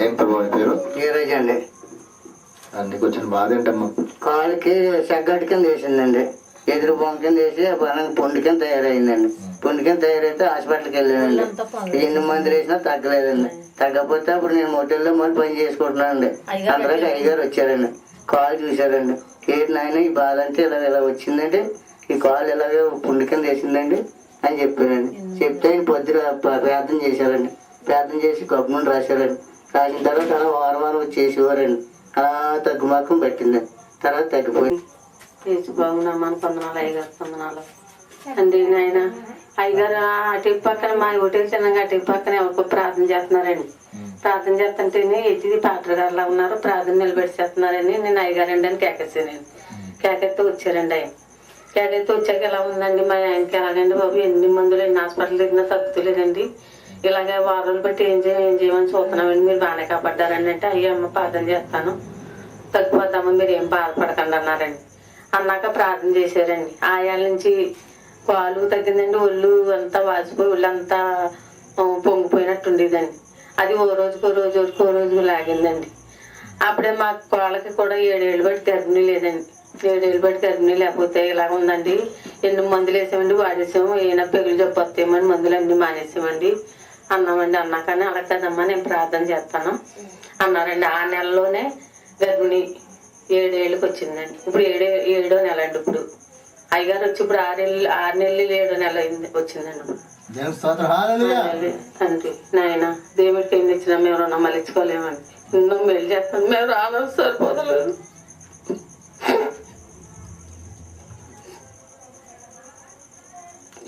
ఏం ప్రభు పేరు? నీరజ్ అండి. నీకు వచ్చిన బాధ ఏంటమ్మా? కాలుకి సెగ్గటి కింద వేసిందండి. ఎదురు బొమ్మ కింద వేసి పొండి కింద తయారైందండి. పొండి కింద తయారైతే హాస్పిటల్కి వెళ్ళానండి. ఎన్ని మందులు వేసినా తగ్గలేదండి. తగ్గకపోతే అప్పుడు నేను హోటల్లో మళ్ళీ పని చేసుకుంటున్నానండి. అందరికి అయ్యగారు వచ్చారండి. కాలు చూశారండి. ఏంటి నాయన ఈ బాధ అంటే ఇలా వచ్చిందండి, ఈ కాలు ఇలాగే పుండి కింద వేసిందండి అని చెప్పానండి. చెప్తే ఆయన పొద్దున ప్రార్థన చేశారండి. ప్రార్థన చేసి కప్పు నుండి రాశారండి. రాసిన తర్వాత అలా వారం వచ్చి చేసేవారండి. అలా తగ్గుమాకం పట్టిందండి. తర్వాత తగ్గిపోయింది. బాగున్నామని పొందనాలు అయ్యగారు పొందనాలు అండి. నాయన అయ్యగారు అటు పక్కన మా హోటల్ చిన్నగా అటు పక్కన ఎవరికో ప్రార్థన చేస్తున్నారండి. ప్రార్థన చేస్తుంటేనే ఎత్తిది పాత్ర గారులా ఉన్నారు, ప్రార్థన నిలబెట్టి చేస్తున్నారని నేను అయ్యగారండి అని కేకేసానండి. కేకెత్తే వచ్చారండి. ఆయన కేకెత్తే వచ్చాక ఎలా ఉందండి మా ఆయనకి ఎలాగండి బాబు, ఎన్ని మందులు ఎన్ని హాస్పిటల్ తిరిగినా తగ్గుతలేదండి, ఇలాగే వారాలు బట్టి ఏం చేయమని చూస్తున్నామండి, మీరు బాగానే కాపాడ్డారండి అంటే అయ్యమ్మ ప్రార్థన చేస్తాను తగ్గిపోద్దామా మీరు ఏం బాధపడకండి అన్నారండి. అన్నాక ప్రార్థన చేశారండి. ఆయాల నుంచి కాలు తగ్గిందండి, ఒళ్ళు అంతా వాసిపోయి ఒళ్ళు అంతా పొంగిపోయినట్టు ఉండేదండి. అది ఓ రోజుకు లాగిందండి. అప్పుడే మా కోళ్ళకి కూడా 7 ఏళ్ళు బట్టి గర్భిణీ లేదండి. 7 ఏళ్ళు బట్టి గర్భిణీ లేకపోతే ఇలాగ ఉందండి. ఎన్ని మందులు వేసామండి, వాడేసాము, ఏమైనా పెగులు జబ్బు వస్తామని మందులు అన్నీ మానేసామండి అన్నామండి. అన్నాకనే అలా కదమ్మా నేను ప్రార్థన చేస్తాను అన్నారండి. ఆ నెలలోనే గర్భిణీ 7 ఏళ్ళకి వచ్చిందండి. ఇప్పుడు ఏడో నెల అండి. ఇప్పుడు అయ్యగారు వచ్చి ఇప్పుడు 6 నెలలు 7 నెల అయింది వచ్చిందండి. తండ్రి నాయన దేవుడికి ఏం ఇచ్చినా మేము రుణం మళ్ళించుకోలేమండి. ఎన్నో మేలు చేస్తాను, మేము రాను సరిపోదలేదు.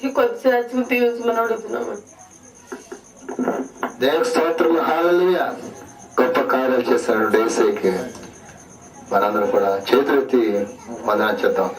ఈ కొద్ది సాధ్యం తీర్చమని అడుగుతున్నామండి. దేవుని స్తోత్రం. హల్లెలూయా. గొప్ప కార్యాలు చేస్తాడు డేసేకి. మనందరూ కూడా చేతులెత్తి వందనం చేద్దాం.